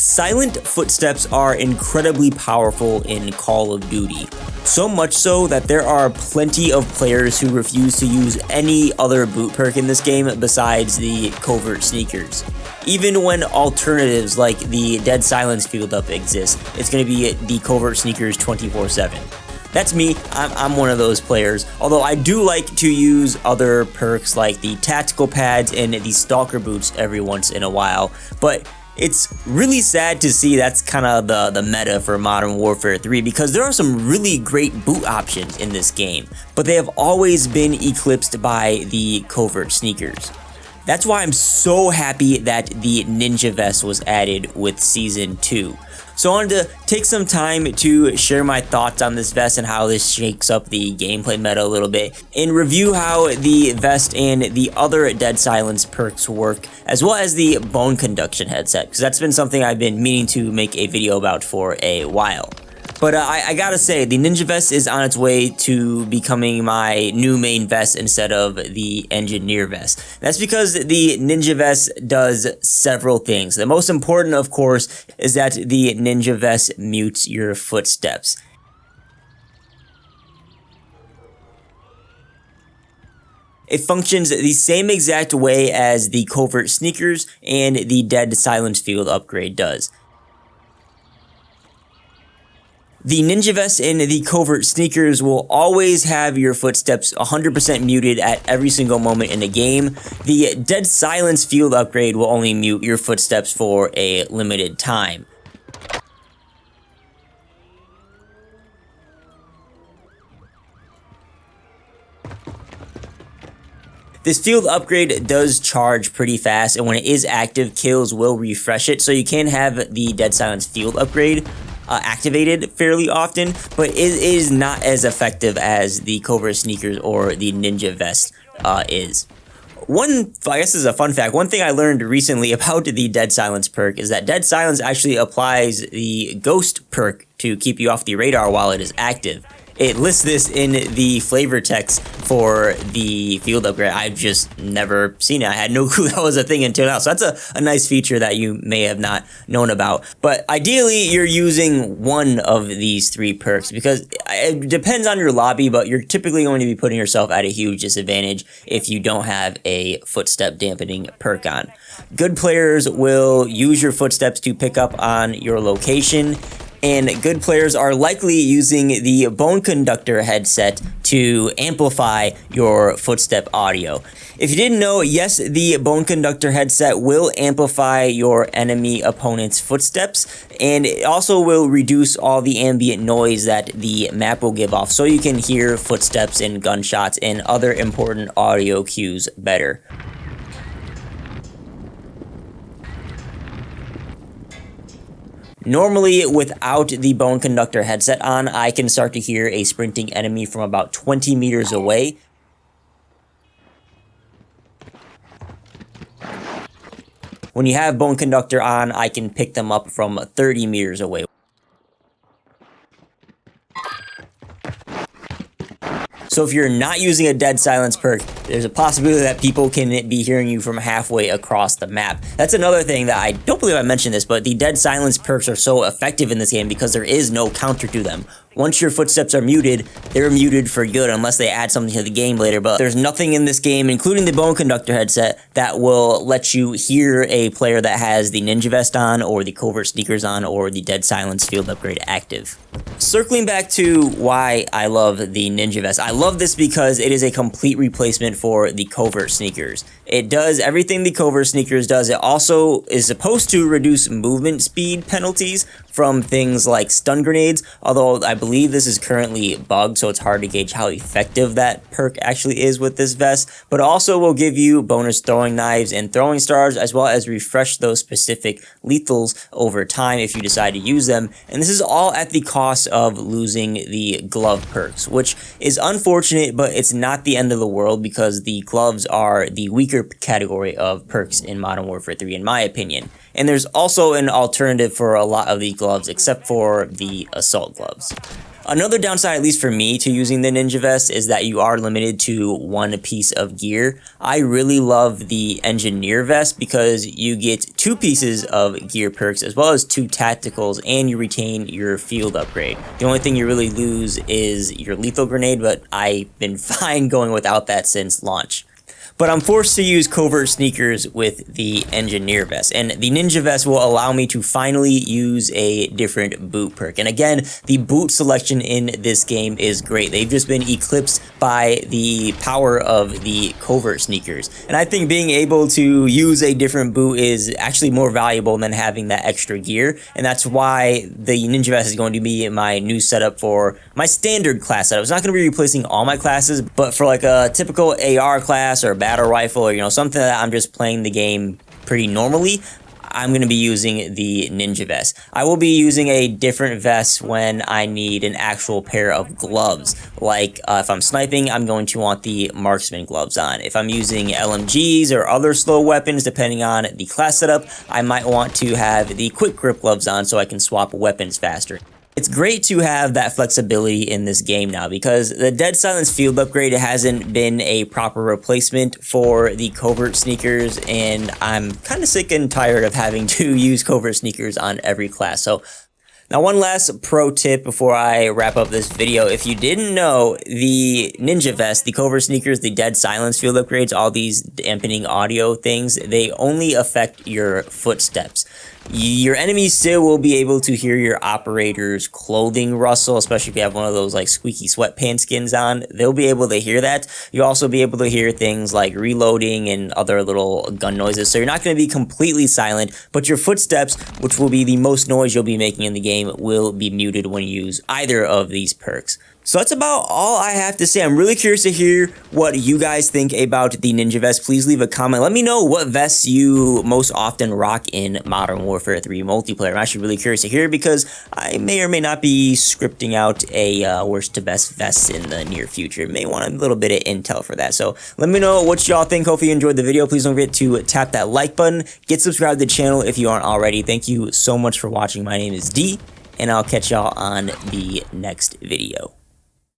Silent footsteps are incredibly powerful in Call of Duty. So much so that there are plenty of players who refuse to use any other boot perk in this game besides the Covert Sneakers. Even when alternatives like the Dead Silence field up exist, it's going to be the Covert Sneakers 24/7. That's me, I'm one of those players, although I do like to use other perks like the tactical pads and the stalker boots every once in a while, but it's really sad to see that's kind of the meta for Modern Warfare 3 because there are some really great boot options in this game, but they have always been eclipsed by the Covert Sneakers. That's why I'm so happy that the Ninja Vest was added with Season 2. So I wanted to take some time to share my thoughts on this vest and how this shakes up the gameplay meta a little bit, and review how the vest and the other Dead Silence perks work, as well as the Bone Conduction Headset, because that's been something I've been meaning to make a video about for a while. But I gotta say, the Ninja Vest is on its way to becoming my new main vest instead of the Engineer Vest. That's because the Ninja Vest does several things. The most important, of course, is that the Ninja Vest mutes your footsteps. It functions the same exact way as the Covert Sneakers and the Dead Silence field upgrade does. The Ninja Vest and the Covert Sneakers will always have your footsteps 100% muted at every single moment in the game. The Dead Silence field upgrade will only mute your footsteps for a limited time. This field upgrade does charge pretty fast, and when it is active, kills will refresh it, so you can have the Dead Silence field upgrade activated fairly often, but it is not as effective as the Covert Sneakers or the Ninja Vest is. I guess this is a fun fact, one thing I learned recently about the Dead Silence perk is that Dead Silence actually applies the Ghost perk to keep you off the radar while it is active. It lists this in the flavor text for the field upgrade. I've just never seen it. I had no clue that was a thing until now. So that's a nice feature that you may have not known about. But ideally, you're using one of these three perks because it depends on your lobby, but you're typically going to be putting yourself at a huge disadvantage if you don't have a footstep dampening perk on. Good players will use your footsteps to pick up on your location, and good players are likely using the Bone Conductor Headset to amplify your footstep audio. If you didn't know, yes, the Bone Conductor Headset will amplify your enemy opponent's footsteps, and it also will reduce all the ambient noise that the map will give off, so you can hear footsteps and gunshots and other important audio cues better. Normally, without the Bone Conductor headset on, I can start to hear a sprinting enemy from about 20 meters away. When you have Bone Conductor on, I can pick them up from 30 meters away. So if you're not using a Dead Silence perk, there's a possibility that people can be hearing you from halfway across the map. That's another thing that I don't believe I mentioned this, but the Dead Silence perks are so effective in this game because there is no counter to them. Once your footsteps are muted, they're muted for good unless they add something to the game later, but there's nothing in this game, including the Bone Conductor headset, that will let you hear a player that has the Ninja Vest on, or the Covert Sneakers on, or the Dead Silence field upgrade active. Circling back to why I love the Ninja Vest, I love this because it is a complete replacement for the Covert Sneakers. It does everything the Covert Sneakers does. It also is supposed to reduce movement speed penalties from things like stun grenades, although I believe this is currently bugged, so it's hard to gauge how effective that perk actually is with this vest, but it also will give you bonus throwing knives and throwing stars, as well as refresh those specific lethals over time if you decide to use them, and this is all at the cost of losing the glove perks, which is unfortunate, but it's not the end of the world because the gloves are the weaker category of perks in Modern Warfare 3 in my opinion. And there's also an alternative for a lot of the gloves except for the assault gloves. Another downside, at least for me, to using the Ninja Vest is that you are limited to one piece of gear. I really love the Engineer Vest because you get 2 pieces of gear perks as well as 2 tacticals, and you retain your field upgrade. The only thing you really lose is your lethal grenade, but I've been fine going without that since launch. But I'm forced to use Covert Sneakers with the Engineer Vest, and the Ninja Vest will allow me to finally use a different boot perk. And again, the boot selection in this game is great. They've just been eclipsed by the power of the Covert Sneakers. And I think being able to use a different boot is actually more valuable than having that extra gear, and that's why the Ninja Vest is going to be my new setup for my standard class setup. It's not going to be replacing all my classes, but for like a typical AR class or battle rifle, or something that I'm just playing the game pretty normally, I'm going to be using the Ninja Vest. I will be using a different vest when I need an actual pair of gloves. Like if I'm sniping, I'm going to want the marksman gloves on. If I'm using LMGs or other slow weapons, depending on the class setup, I might want to have the quick grip gloves on so I can swap weapons faster. It's great to have that flexibility in this game now because the Dead Silence field upgrade hasn't been a proper replacement for the Covert Sneakers, and I'm kind of sick and tired of having to use Covert Sneakers on every class. So now, one last pro tip before I wrap up this video. If you didn't know, the Ninja Vest, the Covert Sneakers, the Dead Silence field upgrades, all these dampening audio things, they only affect your footsteps. Your enemies still will be able to hear your operator's clothing rustle, especially if you have one of those like squeaky sweatpants skins on. They'll be able to hear that. You'll also be able to hear things like reloading and other little gun noises. So you're not going to be completely silent, but your footsteps, which will be the most noise you'll be making in the game, will be muted when you use either of these perks. So that's about all I have to say. I'm really curious to hear what you guys think about the Ninja Vest. Please leave a comment. Let me know what vests you most often rock in Modern Warfare 3 multiplayer. I'm actually really curious to hear because I may or may not be scripting out a worst to best vests in the near future. May want a little bit of intel for that. So let me know what y'all think. Hopefully you enjoyed the video. Please don't forget to tap that like button. Get subscribed to the channel if you aren't already. Thank you so much for watching. My name is D, and I'll catch y'all on the next video.